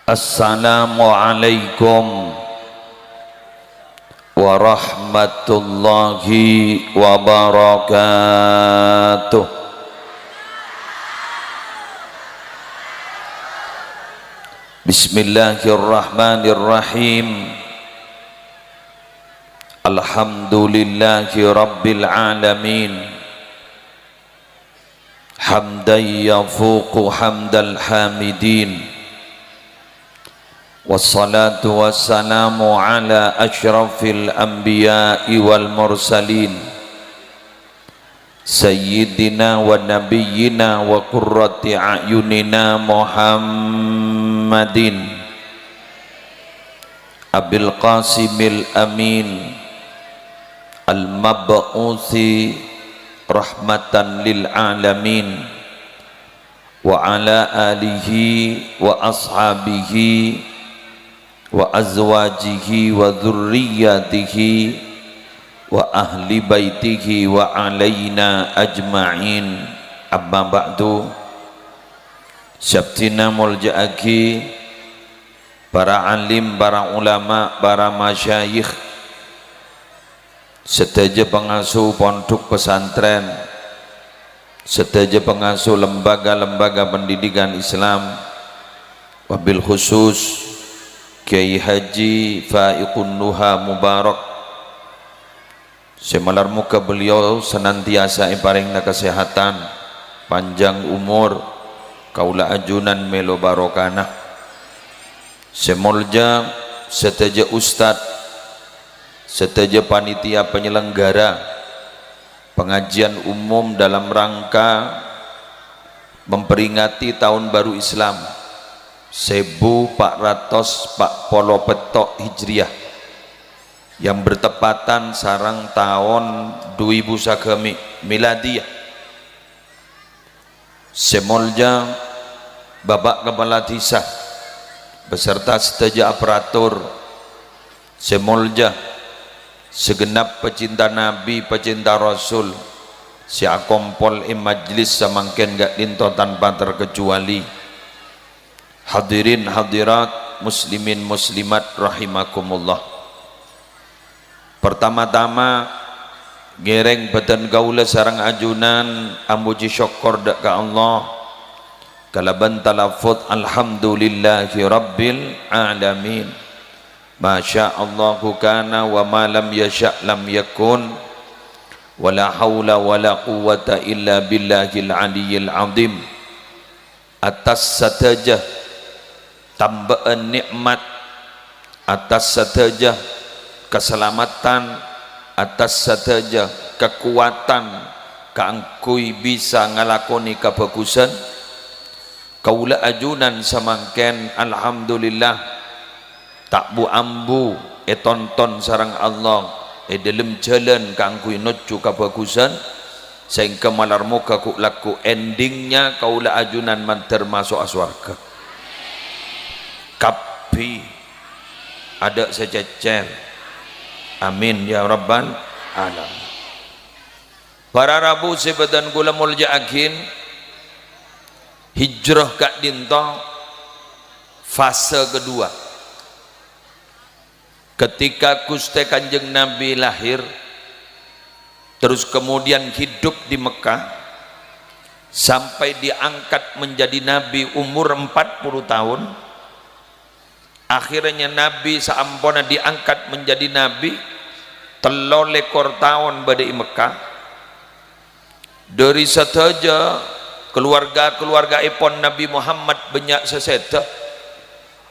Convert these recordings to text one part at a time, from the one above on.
Assalamualaikum warahmatullahi wabarakatuh. Bismillahirrahmanirrahim. Alhamdulillahi rabbil alamin. Hamdan yafuqu hamdal hamidin. Wassalatu wassalamu ala asyrafil anbiya'i wal mursalin Sayyidina wa nabiyyina wa qurrati a'yunina Muhammadin Abil Qasimil Amin Al-Mab'uthi rahmatan lil alamin wa ala alihi wa ashabihi wa azwajihi wa dhurriyyatihi wa ahli baitihi wa alaina ajma'in. Amma ba'du. Syabtina mulja'aki para alim, para ulama, para masyayikh seteja pengasuh pondok pesantren, seteja pengasuh lembaga-lembaga pendidikan Islam, wabil khusus Kiai Haji Faiqun Nuha Mubarak, semalar muka beliau senantiasa iparingna kesehatan, panjang umur, kaula ajunan melo barokana. Semolja seteja ustad, seteja panitia penyelenggara pengajian umum dalam rangka memperingati tahun baru Islam 1400 polo petok Hijriah yang bertepatan sarang tahun 2000 sakemi miladiyah. Semolja Bapak Kepala Desa beserta seteja aparatur, semolja segenap pecinta Nabi, pecinta Rasul, si akompol majlis samangken gak dinto tanpa terkecuali. Hadirin hadirat, muslimin muslimat rahimakumullah. Pertama-tama gereng beten gaula sarang ajunan amuji syukur dak ka Allah kalaban talafut alhamdulillahi rabbil alamin. Masya Allahu kana wa ma lam yasha' lam yakun wa la hawla wa la quwwata illa billahil aliyyil azim. Atas satajah tambaan nikmat, atas satajah keselamatan, atas satajah kekuatan kaangkui bisa ngalakoni kebagusan, kaula ajunan samangken alhamdulillah tak bu ambu tonton sarang Allah dalam jalan kaangkui nuju kebagusan sehingga malar muka ku laku endingnya kaula ajunan man termasuk aswarga. Kapi ada sejajar, amin ya rabbal alamin. Para rabu sebadan kula mulja'akin hijrah kak dinto fase kedua ketika Gusti Kanjeng Nabi lahir terus kemudian hidup di Mekah sampai diangkat menjadi Nabi umur 40 tahun. Akhirnya Nabi saampona diangkat menjadi Nabi 3 lekor tahun badai Mekah. Dari saja keluarga-keluarga ipon Nabi Muhammad banyak seseta.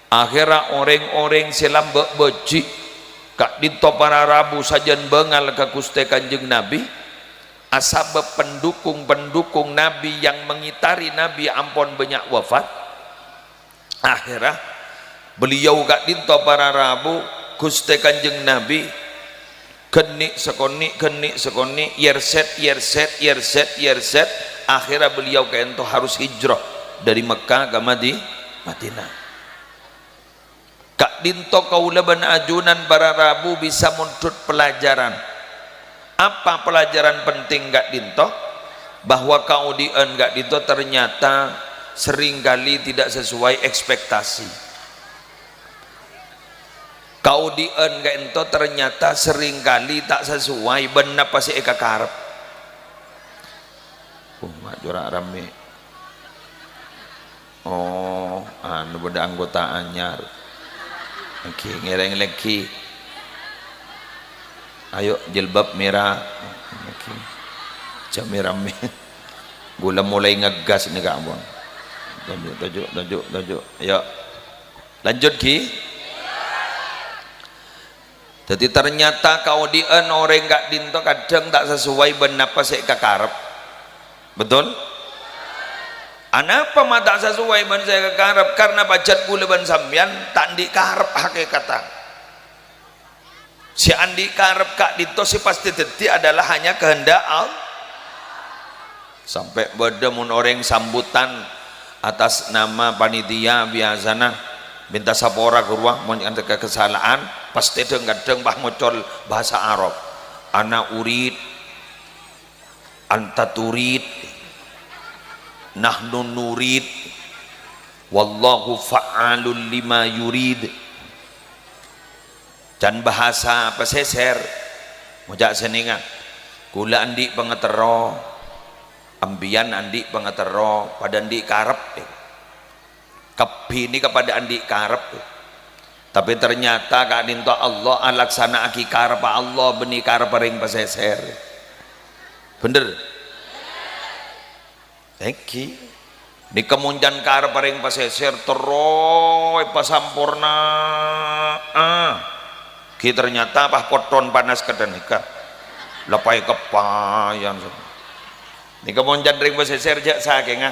Akhirnya orang-orang selambak beci kak dinto para rabu sajan bengal ke Gusti Kanjeng Nabi asabab pendukung-pendukung Nabi yang mengitari Nabi ampon banyak wafat. Akhirnya beliau gak dinto para rabu Gusti Kanjeng Nabi kenik sekoni yerset akhirnya beliau kento harus hijrah dari Mekah ke Madinah. Kak dinto kaula ban ajunan para rabu bisa muntut pelajaran. Apa pelajaran penting gak dinto? Bahwa kaudian gak dinto ternyata seringkali tidak sesuai ekspektasi. kau dien ka ento ternyata seringkali tak sesuai benar pasti eka karep. Mak jorak rame. Oh anu beda anggota anyar. Oke ngereng lagi. Ayo jilbab merah. Oke jam merah. Gula mulai ngegas nih kak abang. Tajuk. Ayo lanjut ki. Jadi ternyata kau dien orang gak dinto kadang tak sesuai benar pasik kakarep. Betul? Anapa mata sesuai ban saya kakarep? Karena bacaan gula ban sambian tak di karep hakikatan. Si andi karep kak dinto si pasti teti adalah hanya kehendak Allah. Sampai berdemun orang sambutan atas nama panitia biasana minta sapora ke ruang menyantai kesalahan pasti kadang bah ngocol bahasa Arab ana urid anta turid nahnu nurid wallahu fa'alul lima yurid dan bahasa peseser mojak seninga kula andi pengetero ambian andi pengetero pada andi karep kepini kepada andi karep tapi ternyata kak dinto Allah alaksana aki karep Allah beni karep ring peseser bener eki di kemunjan karep ring peseser teroy pasampurna ki ternyata apa koton panas kedenika lepai kepayan di kemunjan ring peseser jak saking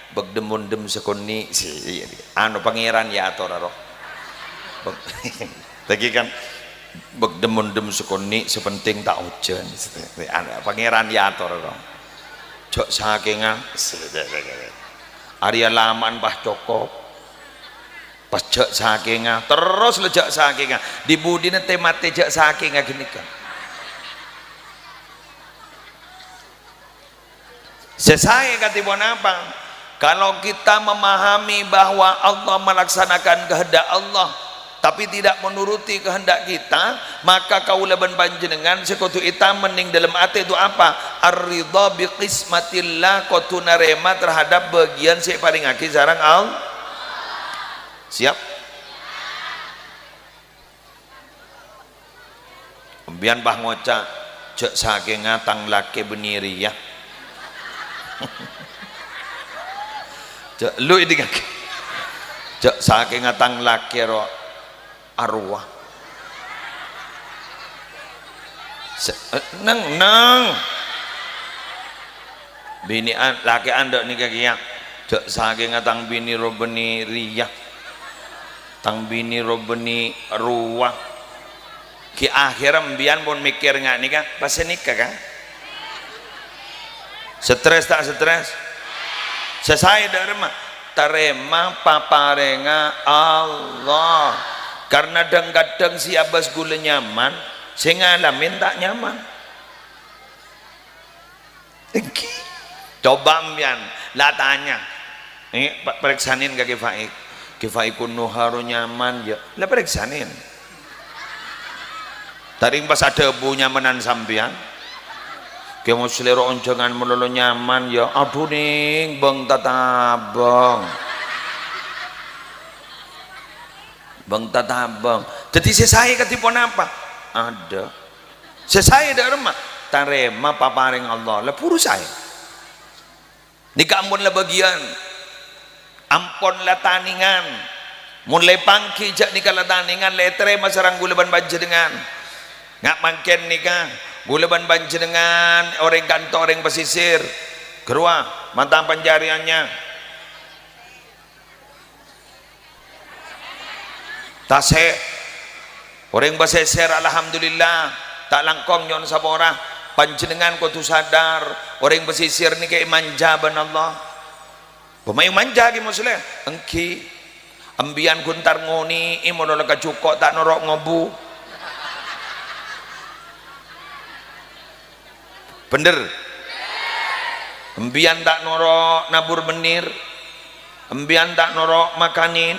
begdemundem sekuni si anu pangeran ya atoraro lagi kan begdemundem sekuni sepenting tak ujan pangeran ya atoraro jok saking Arya laman bah cokop pas jok saking terus lejak saking di budine temate jok saking gini kan selesai katibon apa kalau kita memahami bahwa Allah melaksanakan kehendak Allah tapi tidak menuruti kehendak kita maka kaula ban panjenengan sekutu ita mending dalam ati itu apa ar-ridha bi qismatillah kudu narema terhadap bagian si paling aki sareng Allah siap bian bah ngoca cek saking ngatang laki beniri ya lu ini kaki cek saking ngatang laki ro arwah neng bini laki anda nih kaki ya cek saking ngatang bini ro beni riyah tang bini ro beni ruah ki akhir mbian pun mikir nggak nikah pas nikah kan stres tak stres selesai dharma terima paparenga Allah karena kadang si abas gula nyaman sing ngalamin tak nyaman coba mbian lah tanya ini periksanin ke kifaikun nuharu nyaman ya lah periksanin taring pas ada bu nyamanan sampean kamu selera onjangan melulu nyaman ya aduh ning bang tatabang jadi selesai ketipon apa ada selesai dharma tarema paparing Allah lah puru saya nikah ampun lah bagian ampun lah taningan mulai pangki jak nikah lah taningan letre masarang gulaban panjenengan ngak mangken nikah gulaban panjenengan orang kantor orang pesisir gerua mantang penjariannya tasek orang pesisir alhamdulillah tak langkong nyon sabora panjenengan kudu sadar orang pesisir ni kayak manja ban Allah pemain manja ki muslim engki ambian guntar ngoni imono ka cukok tak norok ngobu bener embian tak norok nabur menir embian tak norok makanin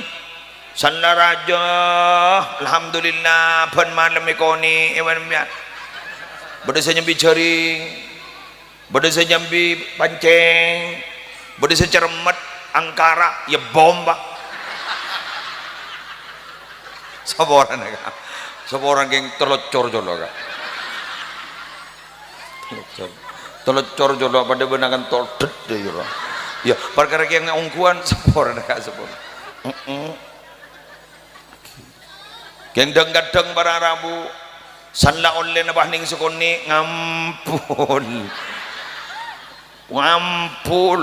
Sanla raja alhamdulillah pen malam ikoni ewan biar bade senyambi jaring bade senyambi panceng bade secermet angkara ya bomba saboran geng telocor jolo ka telocor jolo pada benangan tordet deh ya perkara yang ungkuan saboran ka saboran geng deng-deng para rabu sanla oleh nabah ning sukoni ngampul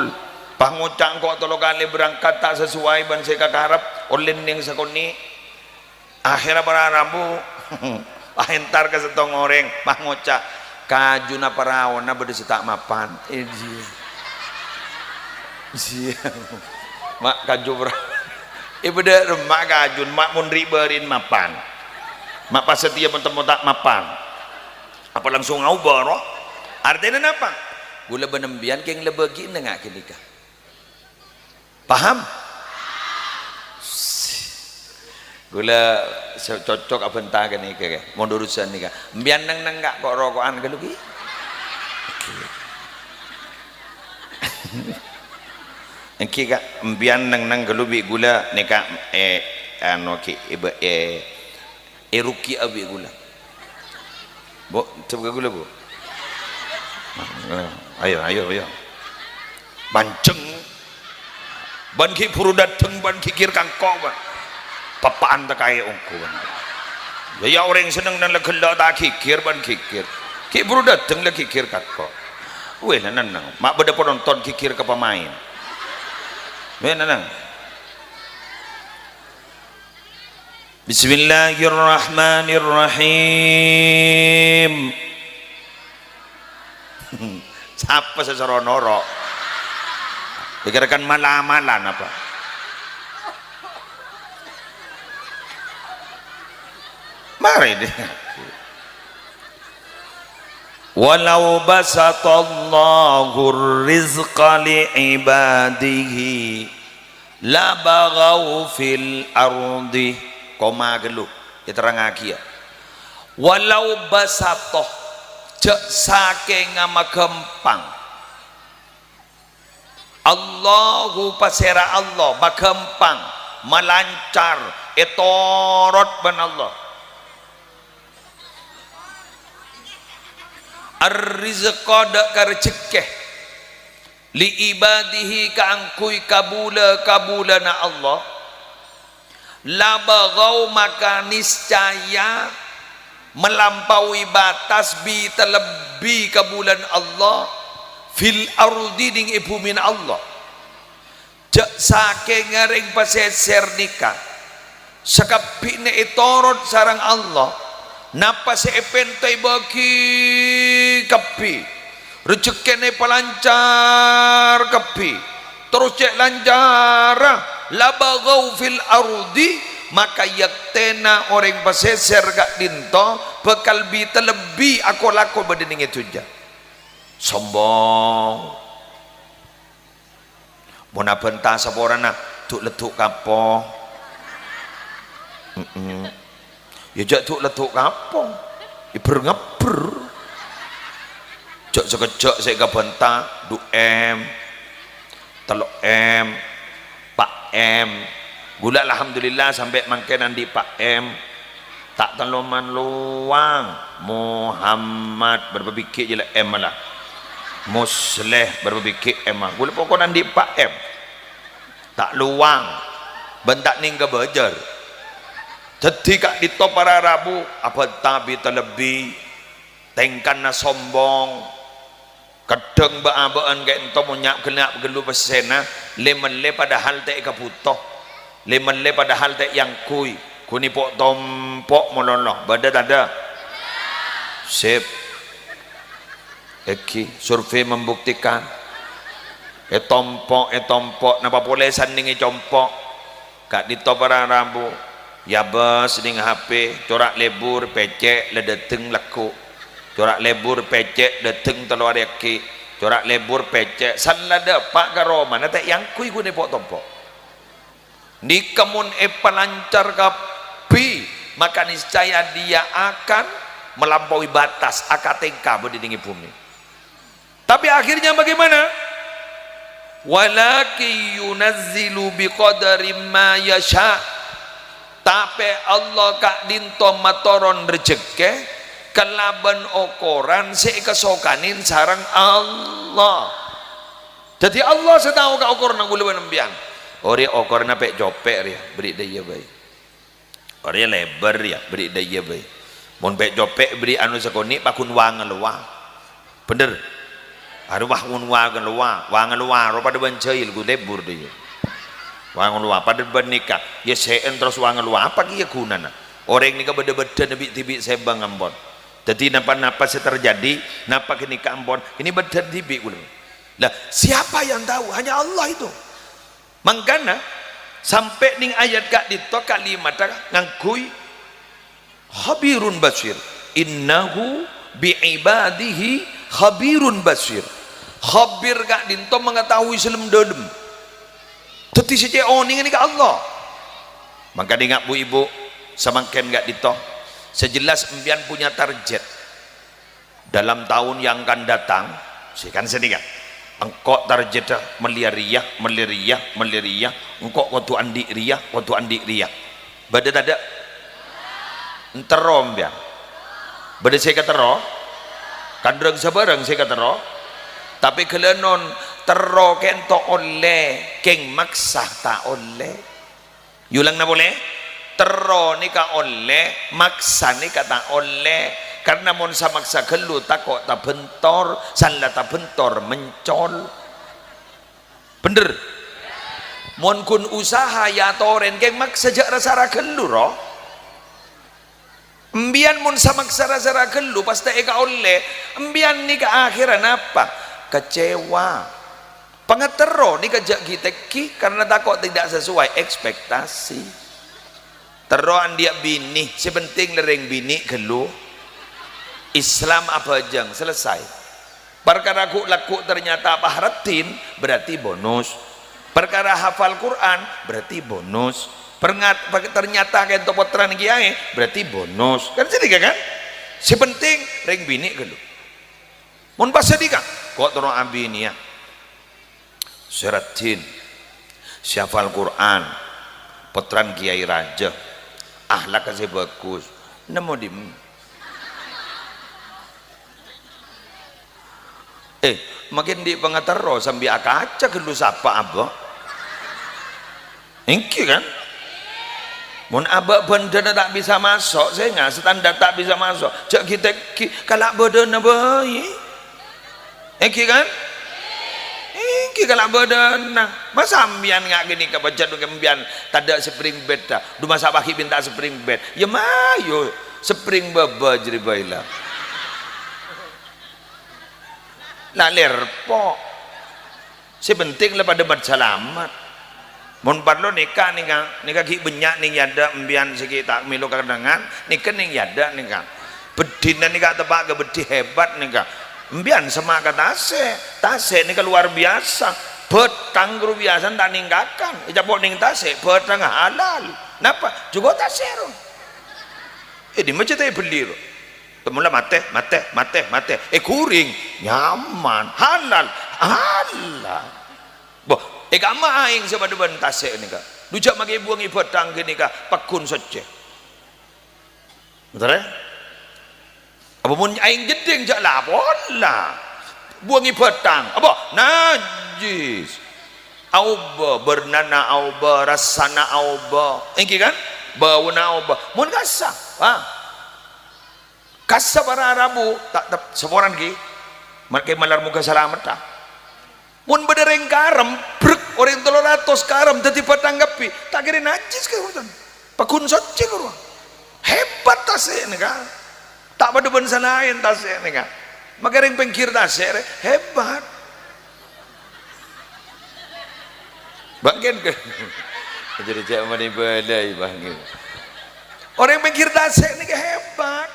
pangucang kok tolo kali berangkat tak sesuai ban saya kakarap oleh ning sukoni akhirnya para rabu entar ke setong orang pangucak kajuna parawan na bade setak mapan mak kaju ibada mak kajun mak mun riberin mapan mak pas setia bertemu tak mapan apa langsung ngau baro artinya apa gula benembian keng lebegi nengak kenika paham gula cocok apa entah kan nika ke mau urusan nika mbian neng gak kok rokokan ke lugi engki kak mbian neng gelubi gula nika anu ki eruki abi gula bo coba gula bu ayo banceng ban ki puru dateng ban kikir kangkok ban papaan tak kaya ongko ban ya orang seneng dan legenda tak kikir ban kikir ki puru dateng le kikir kangkok weh nanang mak beda penonton kikir ke pemain weh nanang Bismillahirrahmanirrahim. Siapa secara norok? Dikirakan malam-malam apa? Mari deh. Walau basatallahu rizqa li'ibadihi la baghaw fil ardi. Koma gelu diterangake ya walau basatoh cek saking magempang Allahu pasera Allah magempang melancar etorot ban Allah ar-rizqa dak karcekeh li ibadihi kaangkui kabulana Allah la bagau maka niscaya melampaui batas bi terlebih ke bulan Allah fil ardi ding ibumin Allah cek saking ngaring paseser nikah sakapine itorot sarang Allah napa sepentai bagi kepi rezekine pelancar kepi terus cek lancar labagau fil ardi maka yaktena orang paseser gak dinto bekal bi terlebih aku laku badening itu ja sombong bona benta saborana tuk letuk kapo ya jak tuk letuk kapo iber ngeber jak sekejak saya gak benta du m telok m Pak M gula alhamdulillah sampai mangkenan di Pak M tak teloman luang Muhammad berbikir je lah M lah Musleh berbikir M lah gula pokoknya di Pak M tak luang bentak ning ke bejar jadi kak di top para rabu apa tabi terlebih tengkan na sombong kadang baan kayak ento monyak kena gelu pesena lemon le padahal tak kaputoh lemon le padahal tak yang kui kuni pok tompok mololoh badan ada sip eki survei membuktikan tompok napa boleh sandingi compok kak di para rambu ya bos ning HP corak lebur pecek ledeteng leku corak lebur pecek deteng telur yaki corak lebur pecek sanlada pak karo mana tak yang kui gune pok tompok Nikamun pelancar kapi, maka niscaya dia akan melampaui batas akatengka berdindingi bumi. Tapi akhirnya bagaimana? Walaki yunazzilu biqadari ma yasha. Tapi Allah kak dinto matoron rezeki kelaban okoran kesokanin sarang Allah. Jadi Allah setahu ka okor nang gulawan nembian. Ori okor na pek jopek ya beri daya bae. Ori lebar ya beri daya bae. Mon pek jopek beri anu sakoni pakun wang luwa. Bener. Aru wah mun wang luwa, pada banceil gu lebur dia. Wang luwa pada bernikah. Ya seen terus wang luwa apa kia gunana? Orang nikah beda-beda nabi tibi sebang ambon. Jadi napa-napa terjadi, napa kini ke ambon, ini beda tibi gula. Lah siapa yang tahu? Hanya Allah itu. Mangkana sampai ning ayat kak dito kalimat ngangkui khabirun basir. Innahu biibadihi khabirun basir. Khabir kak dinto mengetahui selem dedem. Teti sece oning ini ke Allah. Maka dengar bu ibu samangken gak dito. Sejelas empian punya target dalam tahun yang akan datang. Kan sedih kan? Engkau target meliriah, engkau waktu andi riah. Bada ada enterom ya. Bada saya kata roh, kandreng sabarang saya kata roh. Tapi kelenon tero kento oleh, keng maksa tak oleh. Yulang na boleh? Tero ni ka oleh, maksa ni ka tak oleh. Karena mon sa maksa kelu takok ta bentor, sanla ta bentor mencol. Bener. Mon kun usaha ya toren keng maksa jak rasa kelu roh. Embian mon sa maksa rasa kelu pasti eka oleh. Embian ni ka akhiran apa? Kecewa. Pangatero ni ka jak kiteki karena takok tidak sesuai ekspektasi. Teroan dia bini, sepenting lereng bini kelu. Islam apa jang selesai. Perkara laku ternyata pahratin berarti bonus. Perkara hafal Quran berarti bonus. Ternyata kayak topotran kiai berarti bonus. Kan sedih kan? Sepenting lereng bini kelu. Mun pas sedih kan? Kok terong abini ya? Seratin, syafal Quran, potran kiai raja. Ahlak kasih bagus nemu di makin di pengataro sambil akaca kelu sapa abah ingki kan mun abah benda tak bisa masuk saya nggak standar tak bisa masuk cak kita kalau badan bayi ingki kan kalau badan masa ambian nggak gini kebaca dengan ambian tak ada spring bed dah dua masa pagi minta spring bed ya mayo spring baba jadi baiklah lah lerpo sebenting lah pada berselamat mon parlo nikah ki banyak nih ada ambian sikit tak milu kadangan nikah nih ada nikah bedina nikah tebak ke bedi hebat nikah Mbian sama kata tase ini luar biasa petang guru biasa tak ninggalkan ijabok ning tase petang halal napa juga tase ro ini macam tu beli ro temula mate kuring nyaman halal boh kama aing sebab deban tase ni ka dujak magi buangi petang gini ka pakun saja betul apa mun aing jeding jak lapon lah buangi petang apa najis auba bernana auba rasana auba engki kan bauna auba mun kasah kasah para Arabu tak seporan ki makai malar muka selamat tak mun bedereng karam brek orang 300 karam dadi petanggapi tak kira najis ke hutan pakun soce ke ruang hebat tasik ni kan tak pada bangsa lain tasik ni kan maka yang pengkir tasik hebat bangkin ke jadi cak mani balai bangkin orang yang pengkir tasik ni hebat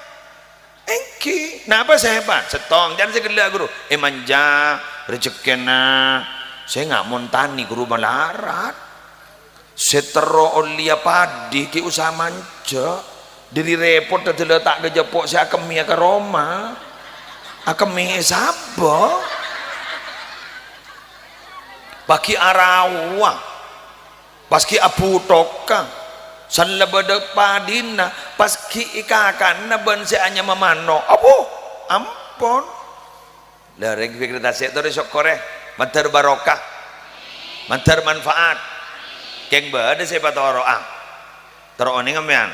engki kenapa saya hebat setong jangan saya gelak guru manja rezekena saya nggak mau tani guru melarat setero olia padi ki usaha manja diri repot adalah tak kejepok si akemi ke Roma akemi sabo baki arawa paski apu toka san lebede padina paski ikakan na ben si anya mamano apu ampun lareng fikir tasik tu sok koreh mantar barokah mantar manfaat keng bade siapa toroa toro ini ngemian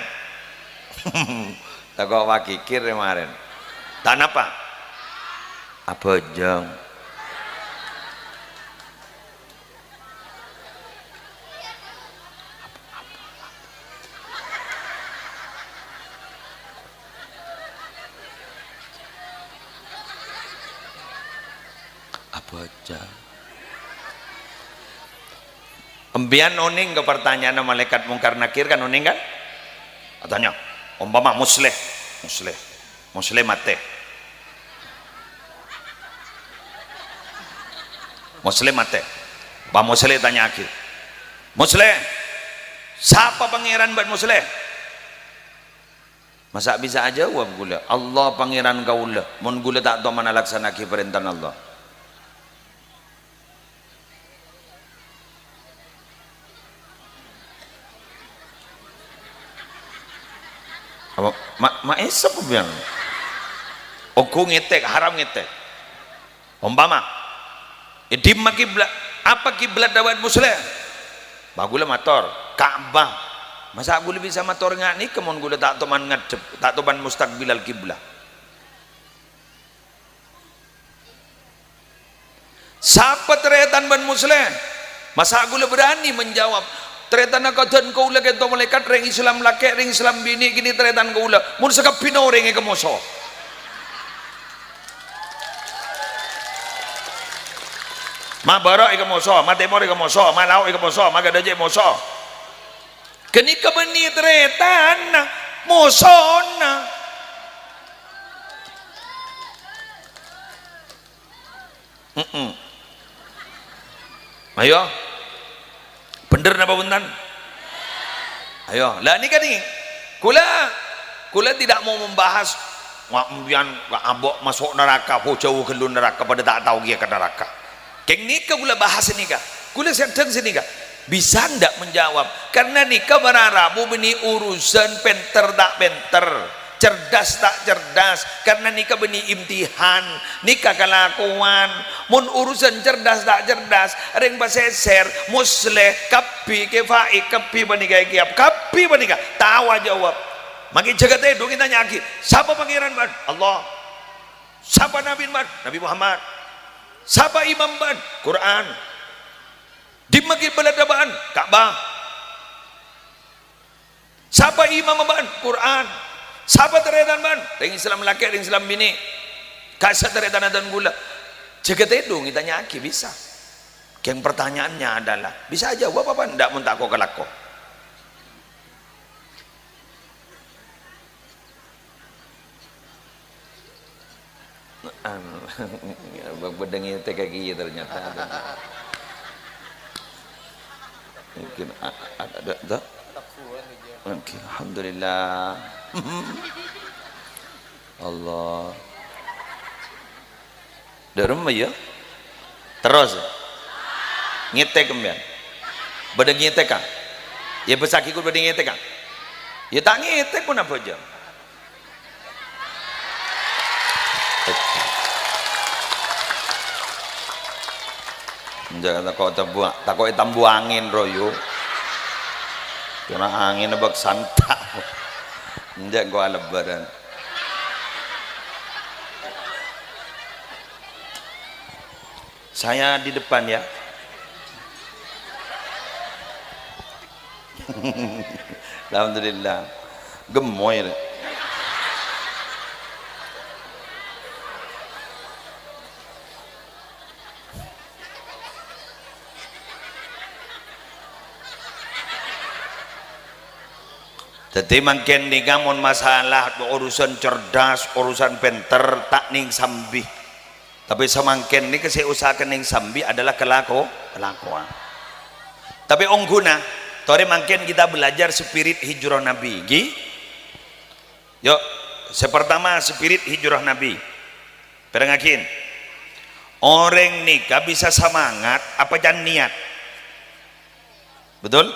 tak kau wakikir kemarin tak apa apa jeng apa jeng embian oning ke pertanyaan malaikat mungkar nakir kan oning kan katanya umpama musleh mate Pak musleh tanya akhir musleh siapa pangeran buat musleh masa bisa aja jawab gula Allah pangeran kaula mun gula tak tahu mana laksanaki perintah Allah apa esap biang oku ngetek haram ngetek umpama di kiblat apa kiblat dawat muslim bagula motor Ka'bah masa gula bisa motor nggak nih kemon gula tak toman ngadep tak toman mustaqbilal kiblat siapa teretan ban muslim masa gula berani menjawab teretan akadan kau lagi tu malaikat ring Islam laki ring Islam bini gini teretan kau lah mun sekap pino ring ke moso ma barok ke moso ma temor ke moso ma lau ke moso ma gadaje moso kini kebeni teretan moso na ayo bener napa buntan ayo lah ini kan ini kula tidak mau membahas kemudian abok masuk neraka jauh ke neraka pada tak tahu dia ke neraka keng nikah kula bahas ini kah kula sedang sini kah bisa ndak menjawab karena nikah berarabu ini urusan penter tak penter cerdas tak cerdas karena nikah beni imtihan nikah kelakuan mun urusan cerdas tak cerdas ring baseser musleh kapi kefai kapi banika kiap kapi banika tawa jawab makin jagat itu kita nyaki siapa pangeran ban Allah siapa nabi ban Nabi Muhammad siapa imam ban Quran di makin beladabaan Ka'bah siapa imam ban Quran siapa teretan ban ring Islam laki ring Islam bini kasih teretan dan gula jagat itu kita nyaki bisa yang pertanyaannya adalah bisa aja jawab apa ndak mun tak kok kelako bedengi TKG ternyata mungkin ada okay, alhamdulillah Allah darum ya terus ngetek kembian bedeng ngetek kan ya besar ikut bedeng ngetek kan ya tak ngetek pun apa aja jangan takut tambu angin royo kena angin abak santak njak gua lebaran saya di depan ya alhamdulillah gemoy jadi makin nikah mon masalah urusan cerdas urusan pinter tak ning sambi tapi semangkin ini saya usahakan ning sambi adalah kelakuan tapi ongguna tore mungkin kita belajar spirit hijrah Nabi gi. Yuk, sepertama spirit hijrah Nabi. Perengakin orang nikah bisa semangat apa jangan niat, betul?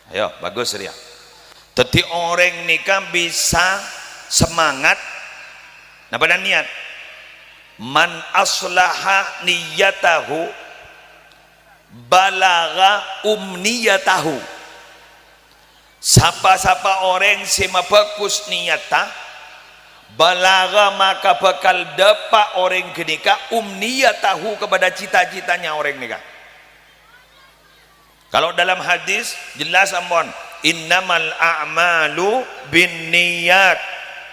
Ayo bagus ya. Jadi orang nikah bisa semangat apa dan niat. Man aslaha niyatahu balagha umniyatahu. Sapa-sapa orang sema bagus niatah balagha maka bakal dapat orang kenika umniyatahu kepada cita-citanya orang nikah. Kalau dalam hadis jelas ampun, innamal a'malu binniyat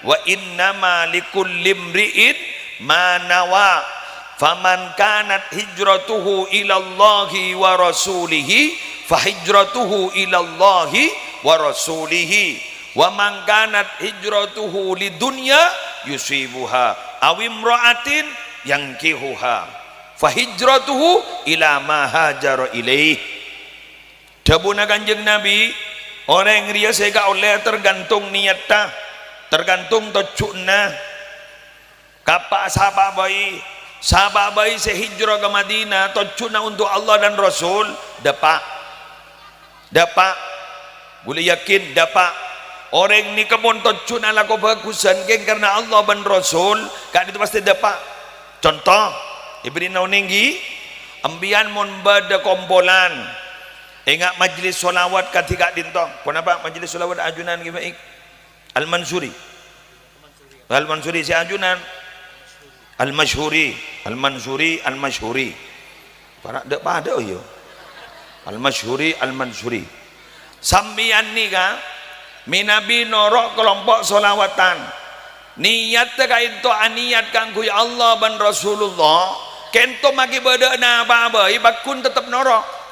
wa innama likulli imri'in ma nawa faman kanat hijratuhu ilallahi wa rasulihi fahijratuhu ilallahi wa rasulihi wa man kanat hijratuhu lidunya yusibuha aw imra'atin yankihuha fahijratuhu ila ma hajara ilaih. Dabuna Kanjeng Nabi, orang ria sega oleh tergantung niatnya, tergantung tujuannya. Kapak sahabat bayi sehijrah ke Madinah tujuannya untuk Allah dan Rasul, dapat boleh yakin dapat. Orang ni kebun tujuannya laku bagusan geng karena Allah dan Rasul, kan itu pasti dapat. Contoh ibri nauninggi ambian mun bada kompolan. Ingat majlis solawat ketika dintong. Kenapa majlis solawat ajunan gimana? Al-Mansuri si ajunan Al-Mansuri para dek pada yo Al-Mansuri sambian ni ka minabi norok kelompok solawatan niat teka itu aniat kanggo Allah dan Rasulullah kento maki beda na apa ibakun tetap norok.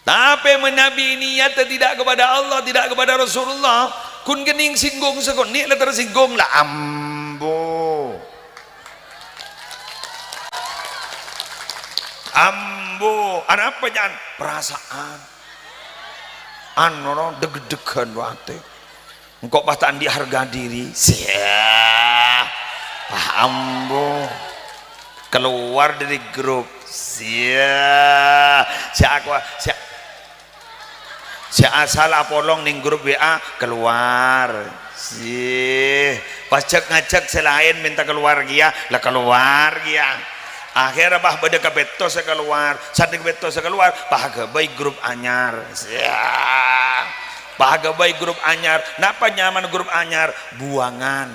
Tapi menabi niat tidak kepada Allah, tidak kepada Rasulullah, kun gening singgung sekon, ni lah tersinggung lah ambo. Ada apa jangan? Perasaan. Orang deg-degan wate. Engkau pataan di harga diri, siah, ambo. Keluar dari grup, siah, si asal apolong ning grup WA keluar sih pas ngajak selain minta keluar dia lah keluar dia akhirnya bah beda ke beto saya keluar sadek beto saya keluar bahagia grup anyar bahagia grup anyar napa nyaman grup anyar buangan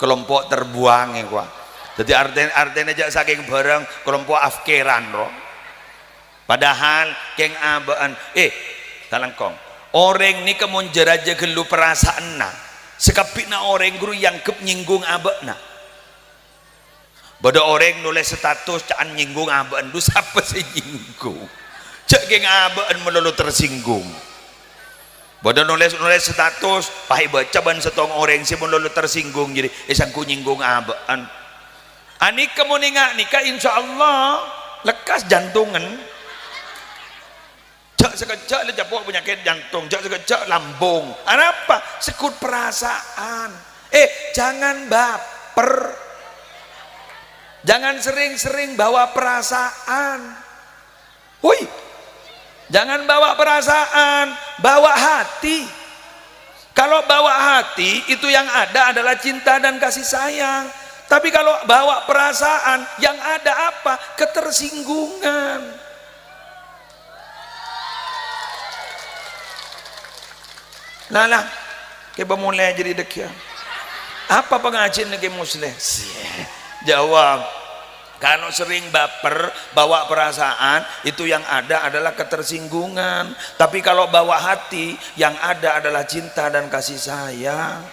kelompok terbuang ya gua. Jadi artinya aja saking bareng kelompok afkeran bro. Padahal keng abaan talangkong orang ni kemun jeraja gelu perasaan na sekapit na orang guru yang kep nyinggung abana. Bada orang nulis status caan nyinggung abaan du siapa sih nyinggung cek keng abaan melulu tersinggung. Bada nulis status pahi baca ban setong orang si melulu tersinggung jadi isangku nyinggung abaan. Anik kamu nikah insya Allah lekas jantungan cak sekejap le japok penyakit jantung cak sekejap lambung apa sekut perasaan jangan baper jangan sering-sering bawa perasaan jangan bawa perasaan bawa hati. Kalau bawa hati itu yang ada adalah cinta dan kasih sayang. Tapi kalau bawa perasaan yang ada apa? Ketersinggungan. Nah, kita mulai jadi dekia. Apa pengajian ke muslim? Jawab. Kalau sering baper, bawa perasaan, itu yang ada adalah ketersinggungan. Tapi kalau bawa hati, yang ada adalah cinta dan kasih sayang.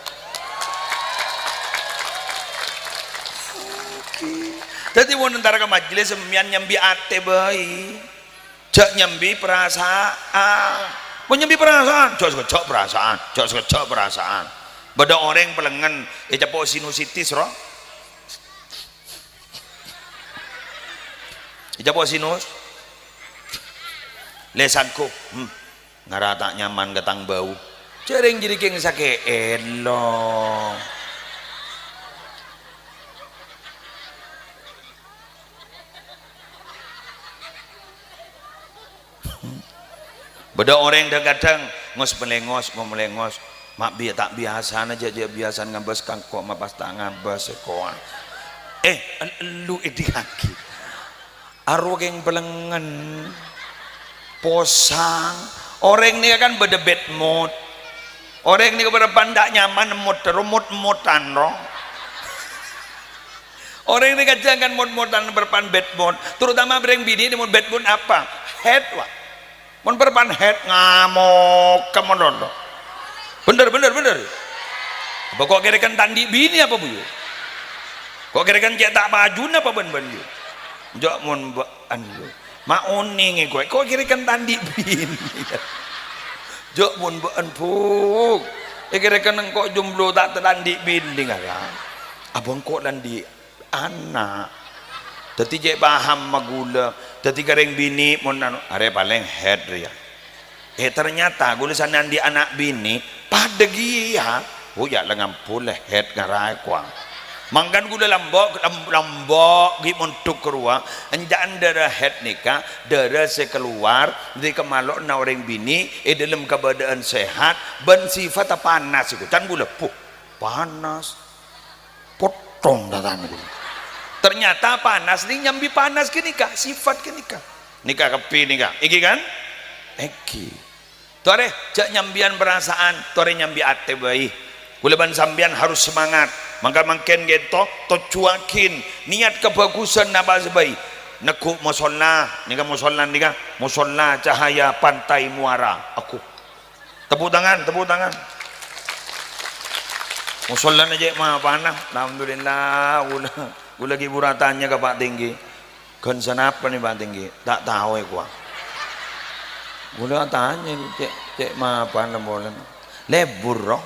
Jadi mau ntar ke majelis semian nyambi ate bayi, cak nyambi perasaan, mau nyambi perasaan, cok perasaan, Bada orang pelengan, capok sinusitis roh, Ijabo sinus lesanku ngarata nyaman ketang bau cering jadi keng sake elo beda orang kadang ngos melengos mak biar tak biasa aja biasa ngabas kangkok mak pas tak ngabas sekoan lu di kaki arwah yang belengan posang orang ini kan beda bad mood orang ini kepada pandak nyaman mood-mood-moodan roh orang ini kan mood-moodan berpan bad mood terutama bereng bini ini mood bad mood apa head wah mon berpan head ngamuk kemodondo bener apa kok kira-kira tandi bini apa bu kok kira-kira cek tak baju apa ben jok mon anu mak uning gue kok kira-kira tandi bini jok mon empuk kira-kira kok jomblo tak tandi bini ngaran abang kok tandi anak dadi cek paham magula dadi kareng bini mon are paling head ya ternyata gulisan di anak bini pada gia oh ya lengan pula head ngarai kuang mangkan gula lambok gi montuk keruang enjaan darah head nikah darah sekeluar di kemalok na orang bini dalam keadaan sehat ben sifat panas iku can gula panas potong datang gula ternyata panas nih nyambi panas ke nikah sifat ke nikah kepi nikah iki kan iki tore cak nyambian perasaan tore nyambi ate bayi kuleban sambian harus semangat maka mangken gitu to cuakin niat kebagusan napa sebaik nekuk musola nikah musola cahaya pantai muara aku tepuk tangan musola aja mah panah alhamdulillah gula lagi buratannya ke Pak Tinggi kan kenapa nih Pak Tinggi tak tahu ya gua tanya cek mah panah bolen lebur roh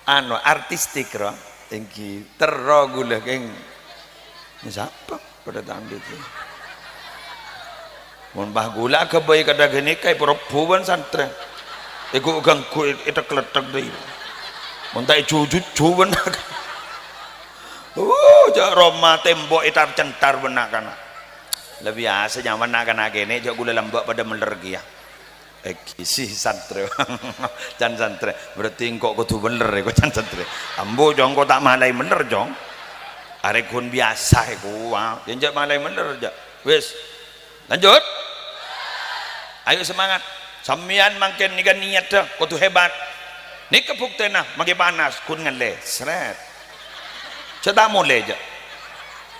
anu artistik roh tinggi terro gula keng siapa pada tanda itu mun bah gula kebayi kada geni kai perempuan santren iku ganggu itu keletak deh mun tak cuban jak Roma tembok itu centar benak kana lebih biasa nyaman nak kana kene jak gula lembak pada melergi ya si santre can santre berarti kok kudu bener kok can santre ambo jong kok tak malai bener jong arek kun biasa iku wah jenjak malai bener aja wis lanjut ayo semangat samian mangken nika niat dah kudu hebat nika buktena mage panas kun ngele sret cedak mulai aja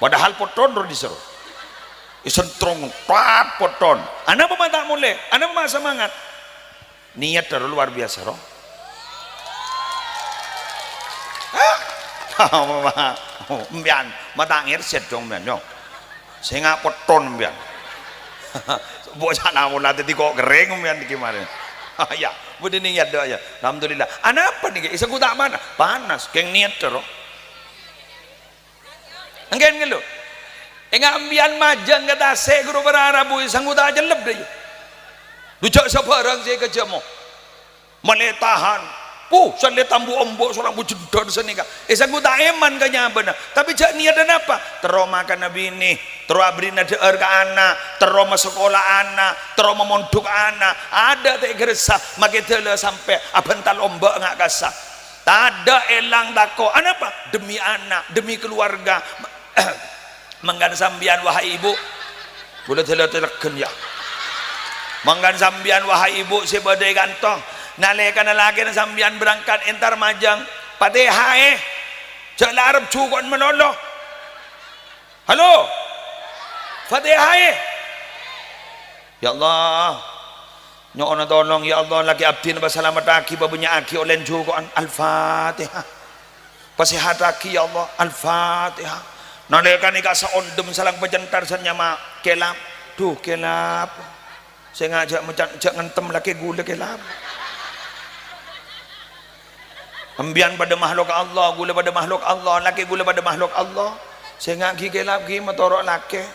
padahal poton ro disuruh isentrong pat poton anak apa tak mulai anak apa semangat niat terlalu luar biasa roh mbian mata ngir set dong mbian dong sehingga poton mbian bocah namun nanti kok kering mbian di kemarin ya budi niat doa ya alhamdulillah anak apa nih isa ku tak mana panas keng niat terus engken ngelu ambian majang kata saya guru berarabu sanggup tak jeleb deh dujak sebarang saya kejamo menetahan saya lihat tambu ombok seorang bujedor senika sanggup tak eman kanya benar tapi jak niat dan apa teroma kan nabi ini teroma berina deer ke anak teroma sekolah anak teroma mondok anak ada tak geresah makanya sampai abental ombak ngak kasah tak ada elang dako apa demi anak demi keluarga manggan sambian wahai ibu boleh teleken ya manggan sambian wahai ibu sebadai kantong nalekan lagi sambian berangkat entar majang Fatihah jangan Arab cukup menolong halo Fatihah ya Allah nyokona tolong ya Allah lagi abdi naba selamat aki babunya aki oleh cukup al-Fatihah pasihat aki ya Allah al-Fatihah nalekan ika seondem salang pejentar senyama kelap tuh kelap saya ngajak ngajak ngentem lagi gula kelap ambian pada makhluk Allah gula pada makhluk Allah laki gula pada makhluk Allah saya ngaki kelap gi motorok laki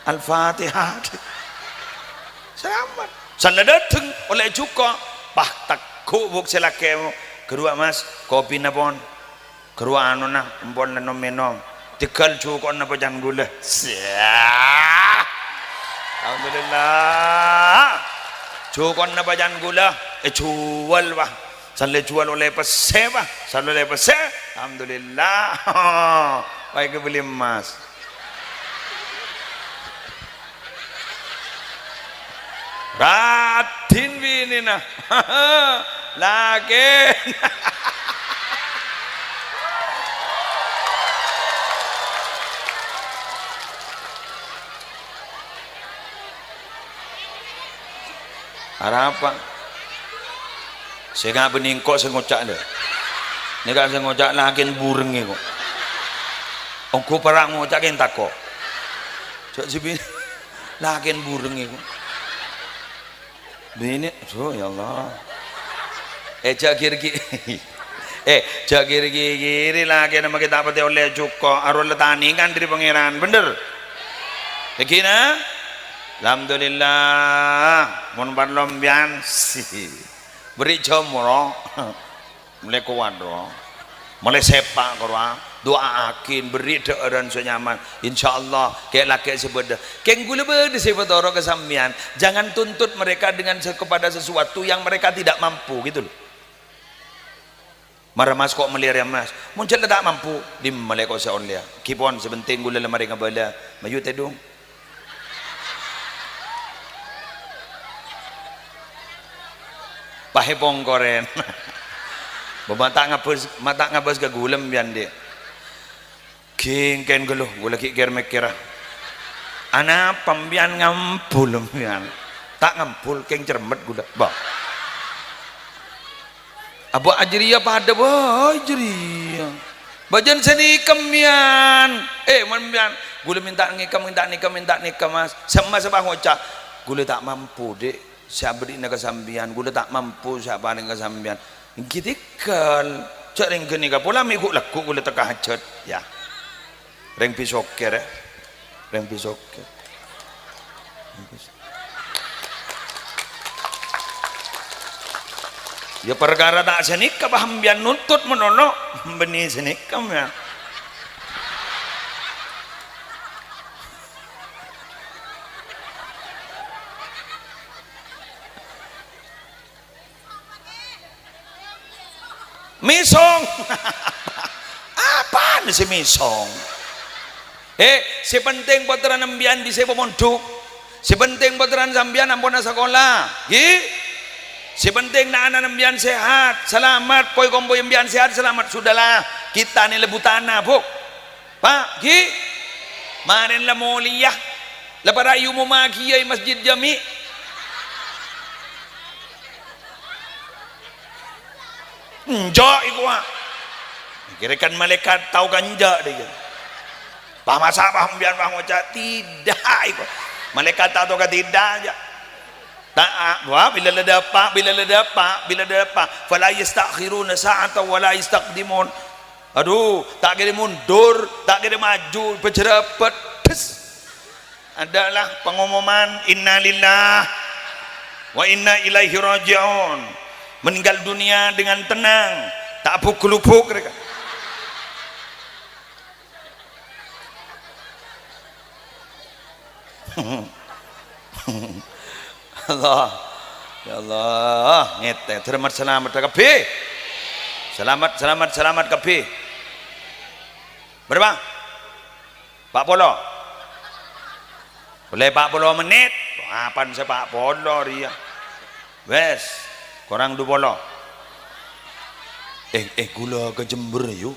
Al-Fatihah. Selamat. Sana datang oleh cuka. Pah tak kubuk selakemu. Kedua mas, kopi na pon. Kedua anu na, empon na nom. Tikal cuka na pajan gula. Alhamdulillah. Cuka na pajan gula. Jual bah. Sana jual oleh pese bah. Sana oleh pese. Alhamdulillah. Baik beli emas. Ratin bini na. Lagi. Apa? Saya nggak beningkok saya ngocak deh. Ini kan saya ngocak lakin bureng kok. Ongko perang ngocak yang tako. Cok sibin lakin bureng kok. Bini, so ya Allah. Cakir kiri. Cakir kiri lagi nama kita apa oleh cuko arul tani kan dari pangeran bener. Begina. Alhamdulillah. Mun parlombian sih. Beri jomro. Mulai kuadro. Mulai sepak korwa. Doakin beri deoran senyaman insyaallah kayak laki sebeda keng gula beda sebetoro kesambian jangan tuntut mereka dengan kepada sesuatu yang mereka tidak mampu gitu loh marah mas kok melir ya mas muncul tak mampu di maleko sa onlia kipon sebenting gula lemari ngabala mayu tedung pahepong koren mata ngabas ke gulem bian dia king ken geluh gula kikir mekira anak pembian ngampul pian tak ngampul keng cermet gula bah abu ajriya pada bah ajriya bajan seni kemian membian gula minta nikam mas sama sebah ngocak gula tak mampu dek saya beri na kesambian gula tak mampu saya paling kesambian gitikal cak ring geni ka pula miku laku gula tak hajat ya reng pisoker reng pisoker ya perkara tak senik kebahambian nuntut menono benih senik ya misong apa nih si misong si penting puteran ambian bisa pemondok si penting puteran sambian ampun sekolah si penting na anak ambian sehat selamat poi kombo ambian sehat selamat sudahlah kita ni lebu tanah buk pak marin la moliyah la para yumu makiyai masjid jami njok iku kira-kira malaikat tahu kan njok dia Pak masa paham biar bang ucap tidak ikut malaikat tahu ke tidak aja tak wah bila ledapak fala yastakhiruna sa'atan wala yastaqdimun aduh tak kira mundur tak kira maju bercerepet adalah pengumuman innalillah wa inna ilaihi raji'un meninggal dunia dengan tenang tak pukul-pukul mereka Allah ya Allah ngete selamat kabeh selamat kabeh berapa Pak Polo boleh 40 menit apaan sepak polo ria wes korang 2 polo gula ke Jember yuk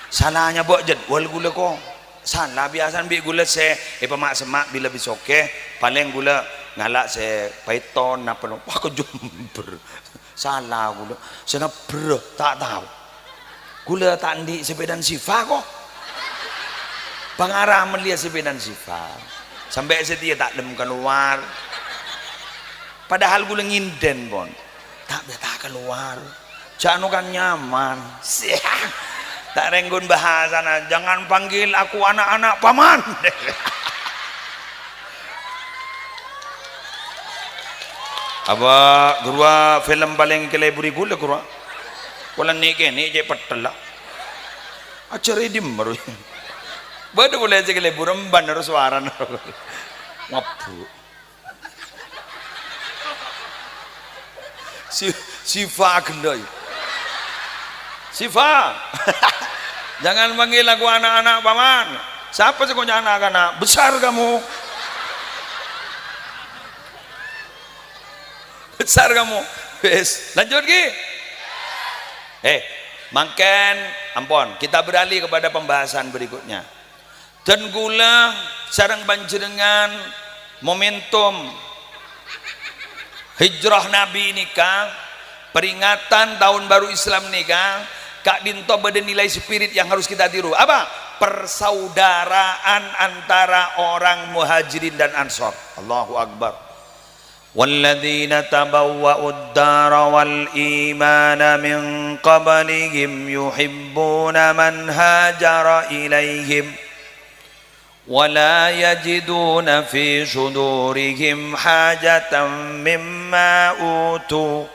salahnya buat jadwal gula kok salah biasa bi gula se pemak semak bila bisoke paling gula ngalak se Python apa no wah ke Jember salah gula saya ber tak tahu gula tak di sepedan sifa kok pengarah melihat sepedan sifa sampai setia tak dem keluar padahal gula nginden pon tak keluar janu kan nyaman tak renggun bahasa jangan panggil aku anak-anak paman Apa gurua film paling keleburi gula gurua. Wala ni je patala. Acara di baru. Bada boleh je kelebur emban harus suara ngapu. Sifa gendoi. Sifa. Jangan panggil aku anak-anak paman. Siapa sih kau anak-anak? Besar kamu. Besar kamu. Wes, lanjut Ki. Makan ampun, kita beralih kepada pembahasan berikutnya. Dan gula sareng panjenengan momentum hijrah Nabi nikah, peringatan tahun baru Islam nikah, Kak Dinto beda nilai spirit yang harus kita tiru. Apa? Persaudaraan antara orang muhajirin dan ansor. Allahu Akbar. Walladzina tabawwa'ud dara wal imana min qablihim yuhibbuna man hajara ilaihim ولا يجدون في صدورهم حاجة مما أوتوا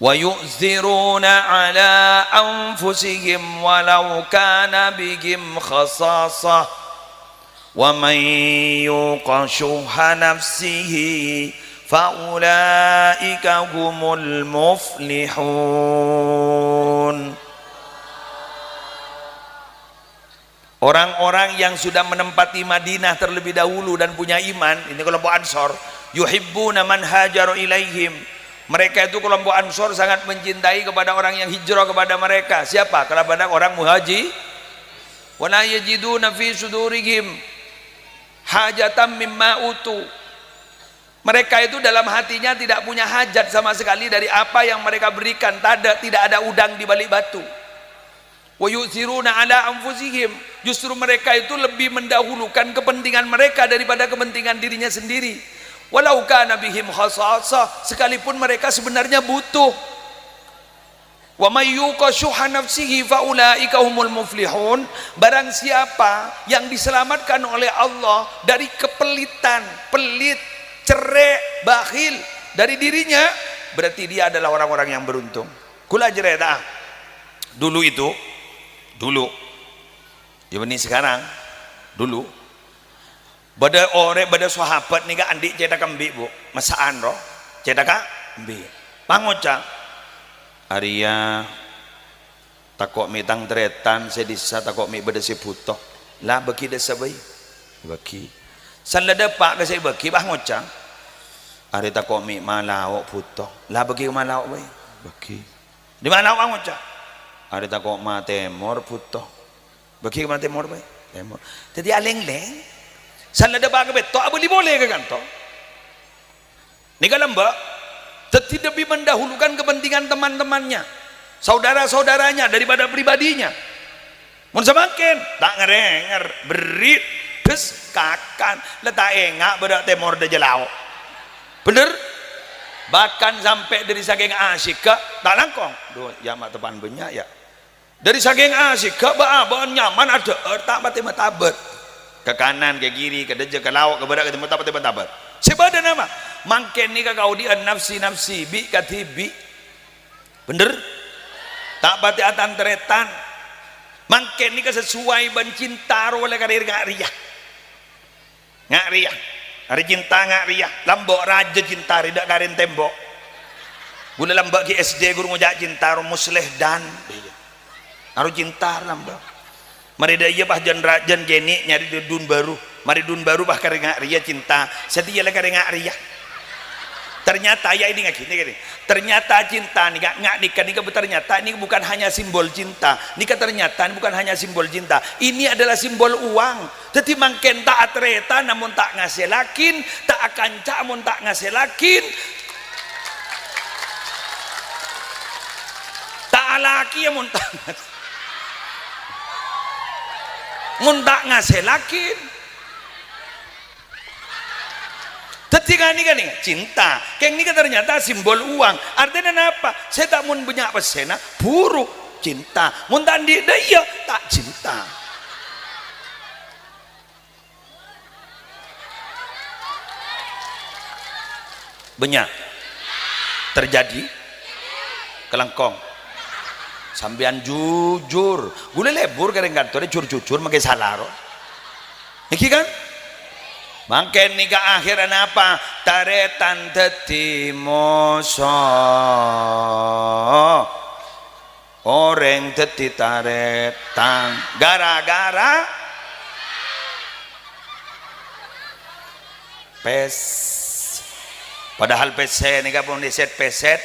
ويؤثرون على أنفسهم ولو كان بهم خصاصة ومن يوق شح نفسه فأولئك هم المفلحون. Orang-orang yang sudah menempati Madinah terlebih dahulu dan punya iman, ini kelompok Ansor, yuhibbuna man hajaru ilaihim. Mereka itu kelompok Ansor sangat mencintai kepada orang yang hijrah kepada mereka. Siapa? Kepada orang muhajir. Wala yajiduna fi sudurihim hajatan mimma utu. Mereka itu dalam hatinya tidak punya hajat sama sekali dari apa yang mereka berikan. Tidak ada udang di balik batu. Wa yu'thiruna ala anfusihim, justru mereka itu lebih mendahulukan kepentingan mereka daripada kepentingan dirinya sendiri. Walau kana bihim khasasah, sekalipun mereka sebenarnya butuh. Wa may yuqa syuha nafsihi fa ulaika humul muflihun. Barang siapa yang diselamatkan oleh Allah dari kepelitan, pelit, cerai, bakhil dari dirinya, berarti dia adalah orang-orang yang beruntung. Kula cerita dulu ya ini sekarang dulu pada orang pada sahabat nih kan andik cedak kambing bu masaan roh cedak kambing pangoca Arya takok mitang tretan sedisa takok mi beda si butoh lah bagi desa bayi bagi salada pak ke saya bagi pangoca Arya takok mi malawak butoh lah bagi malawak bayi bagi di mana pangoca ada takok ma temor puto bagi ma temor bay temor jadi aleng-leng sana ada baga beto boleh boleh ke kanto ni kalamba tidak lebih mendahulukan kepentingan teman-temannya saudara-saudaranya daripada pribadinya mun semakin tak ngerenger beri des kakan letak engak bedak temor de jelau bener bahkan sampai dari saking asyik tak langkong duh ya mak tepan banyak ya dari saking asyik bahan nyaman ada tak mati matabat ke kanan ke kiri ke deje ke lawak ke badak ke tempat matabat sebada nama mangken ni kau di nafsi bi katibi bener tak pati atan teretan mangken ni sesuai ban cinta oleh karir ngak riah hari cinta ngak riah lambok raja cinta ridak karin tembok gula lambak ki SD guru ngojak cinta musleh dan harus cinta lambak mari daya bah jan rajan geni nyari dun baru mari dun baru bah karing ngak riah cinta setia lah karing ngak riah ternyata ya ini ngak gini ternyata cinta ngak nikah ternyata ini bukan hanya simbol cinta nikah ternyata ini bukan hanya simbol cinta ini adalah simbol uang jadi mangken tak atreta namun tak ngasih lakin tak akan cak namun tak ngasih lakin tak laki namun tak tak ngasih lakin ketika ini kan cinta keng ini ternyata simbol uang artinya apa saya tak mau banyak pesena buruk cinta mun tak di daya tak cinta banyak terjadi kelengkong sambian jujur gule lebur kadang kantor jujur makai salah ro iki kan mangken nikah akhiran apa taretan dadi moso orang dadi taretan gara-gara pes padahal PC nikah pun diset peset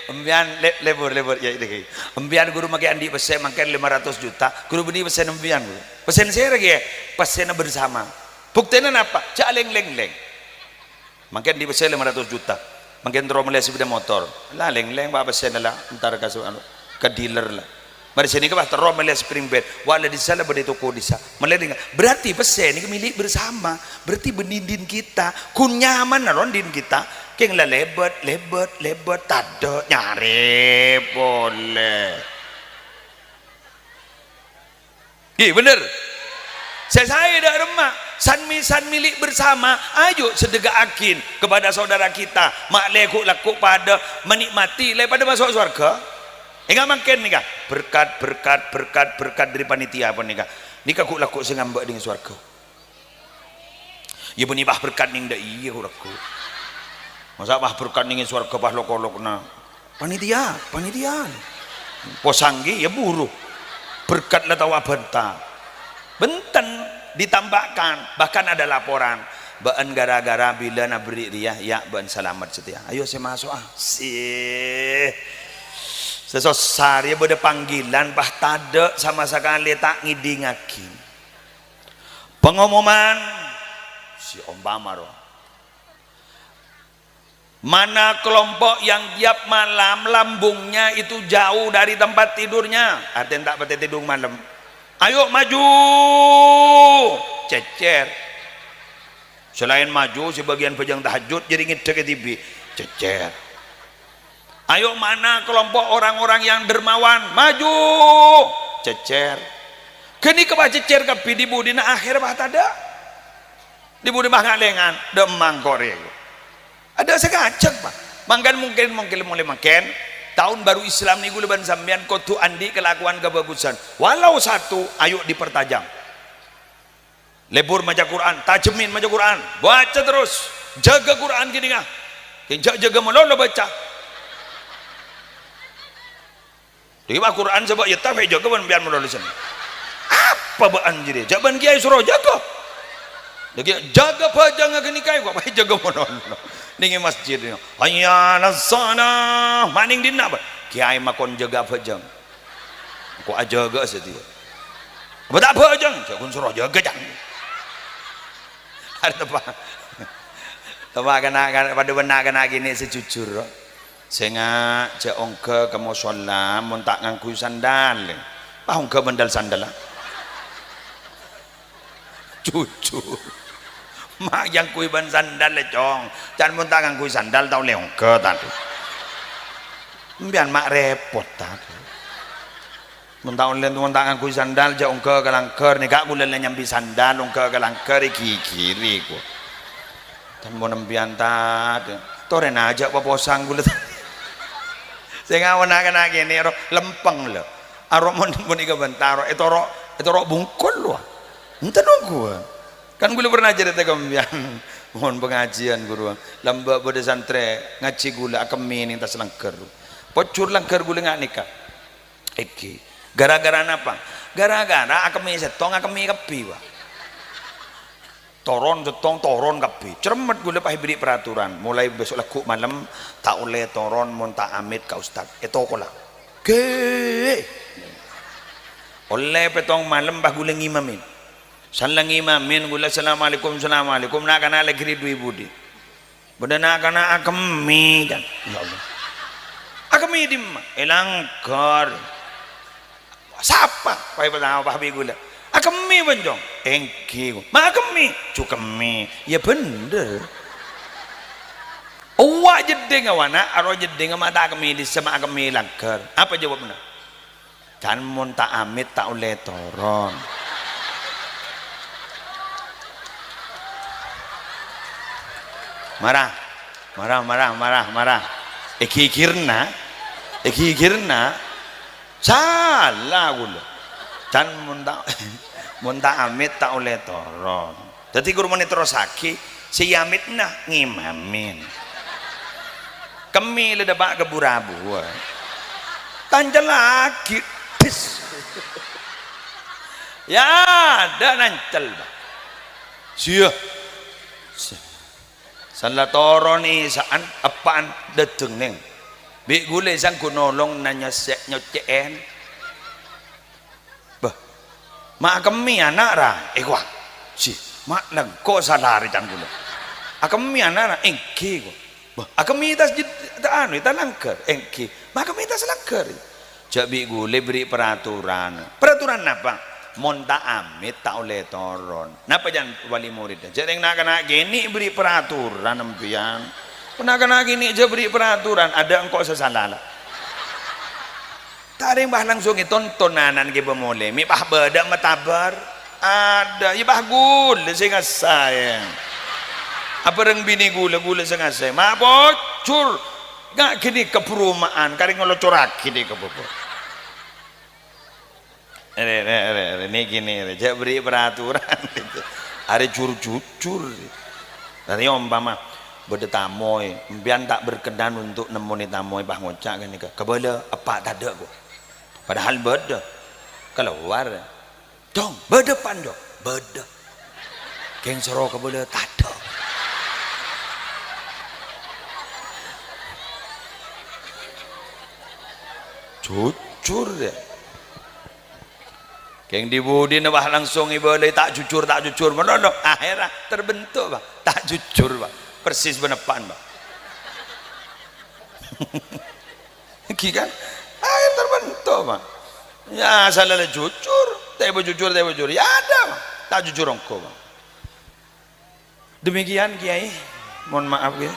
embian lebur ya ini embian guru makai andi pesen makan 500 juta guru beni pesen embian guru pesen saya lagi ya pesen bersama buktinya apa cak leng makan di pesen 500 juta makan terus melihat sepeda motor lah leng pak pesen lah ntar kasih ke dealer lah mari sini ke terus melihat spring bed wala di sana beda toko di sana melihat berarti pesen ini milik bersama berarti benindin kita kun nyaman rondin kita keng lah lebet tado nyari boleh bener saya dah remah san milik bersama ayo sedekaakin kepada saudara kita mak lekuk pada menikmati daripada masuk surga enggak makin nikah berkat dari panitia apa nikah ku laku sing ngambek dengan surga ya benibah berkat ning dak iya ku masa bah berkat ning surga bah lok-lokna panitia posanggi ya buruh berkat lah tawa benten ditambahkan bahkan ada laporan baan gara-gara bila na beri dia ya baan selamat setia ayo saya masuk sih sesosar ya beda panggilan bah tada sama sekali tak ngidingakin pengumuman si Obama roh mana kelompok yang tiap malam lambungnya itu jauh dari tempat tidurnya artinya tak patut tidur malam ayo maju cecer selain maju sebagian pejang tahajud jadi ngidek ke TV cecer ayo mana kelompok orang-orang yang dermawan maju cecer kini kebah cecer ke di budina akhir bah tada di budina bah ngalengan demang korek ada sekacak pak mangkan mungkin mulai makan tahun baru Islam nih gue leban sambian kotu andi kelakuan kebagusan walau satu ayo dipertajam lebur maca Quran tajemin maca Quran baca terus jaga Quran gini ngah jaga melolo baca di Quran sebab ya tapi jaga biar melolo sen apa baan jadi jaban kiai suruh jaga lagi jaga pajang gini kai gua jaga melolo ning masjid ni hayya nasana maning dina ba kiai makon jaga pajang ko ajaga setia apa tak pajang jakun suruh jaga jang ada apa kena pada benak kena gini sejujur sehingga cek ongke ke musola mun tak ngangku sandal bah ongke bendal sandal lah jujur mak yang kui ban sandal le cong jangan mun tak ngangku sandal tau le ongke tadi mbian mak repot tadi mun tak ngangku sandal cek ongke kelangker ni gak boleh nyambi sandal ongke kelangker kiri ku dan mau nembian tadi toren aja posang gula saya ngawan akan gini lempeng lo aromon pun ikan bentar itu rok bungkul lo entah nunggu kan gula pernah cerita kemudian mohon pengajian guru lambak pada santre ngaji gula akemi ini tas langker pocur langker gula nggak nikah iki gara-gara apa gara-gara akemi setong akemi kepi wah toron jetong toron kapi cermet gue lepas beri peraturan mulai besok laku malam tak oleh toron monta amit ka ustad itu kola ke oleh petong malam bah gue ngimamin salang ngimamin gue assalamualaikum nak kana lagi dua budi benda nak kana akemi kan ya Allah akemi di elang kar siapa pai pertama bah gue akemi benjong engki mak akemi cukemi ya bener awak jeding awana aro jeding mata akemi di sama akemi langgar apa jawabnya kan mun tak amit tak oleh toron marah marah ikirna salah gula dan munta amit tak oleh toron jadi guru moni terosaki si amitna ngimamin kami le debak ke burabu tanjal lagi ya ada nancel sia salah toron isaan apaan dedeng neng bi gule sang kunolong nanya sek nyocen bah mak kami anak ra wah si mak lang ko salari tan gule kami anak ra engki ko bah kami tas anu ta langker engki mak kami tas langker jak bi gule beri peraturan apa monta amit tak oleh toron napa jangan wali murid jadi nak kena gini beri peraturan empian pernah kena gini aja beri peraturan ada engkau sesalah tak ada yang bah langsung tontonanan ke pemulai mi bah beda matabar ada ya bah gul saya sayang apa reng bini gula saya sayang mak bocor gak gini ke perumahan kari ngolocorak gini ke bocor ini gini aja beri peraturan gitu. Ada jujur dari umpama beda tamoy mbian tak berkenan untuk nemoni tamoy bah ngocak kan ke kebala apa tak ada gua padahal beda keluar dong berdepan dong beda geng sero kebala tak ada jujur deh yang dibudi bah langsung ibalai tak jujur menodok akhirnya terbentuk bah tak jujur bah persis benepan bah kan akhir terbentuk bah ya salah jujur tak jujur ya ada bah tak jujur engkau bah demikian kiai mohon maaf ya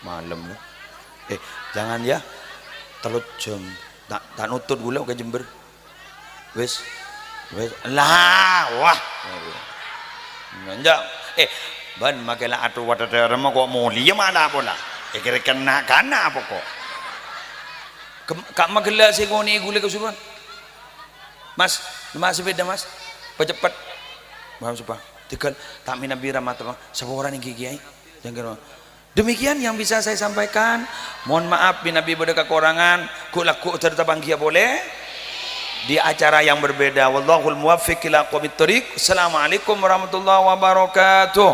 malam jangan ya telut jam tak nutut gula ke Jember wes lah wah enggak ban makela atu wadada rema kok muli mana pula kira kena kana apa kok kak magela sing ngoni gula kesuruhan mas sepeda mas cepat paham supah tegal tak minabira mata saboran yang kiai jangan. Demikian yang bisa saya sampaikan. Mohon maaf bila Nabi berdekat kekurangan. Kulaku tertabang kia boleh di acara yang berbeda. Wallahul muwaffiq ila aqwamit thoriq. Assalamualaikum warahmatullahi wabarakatuh.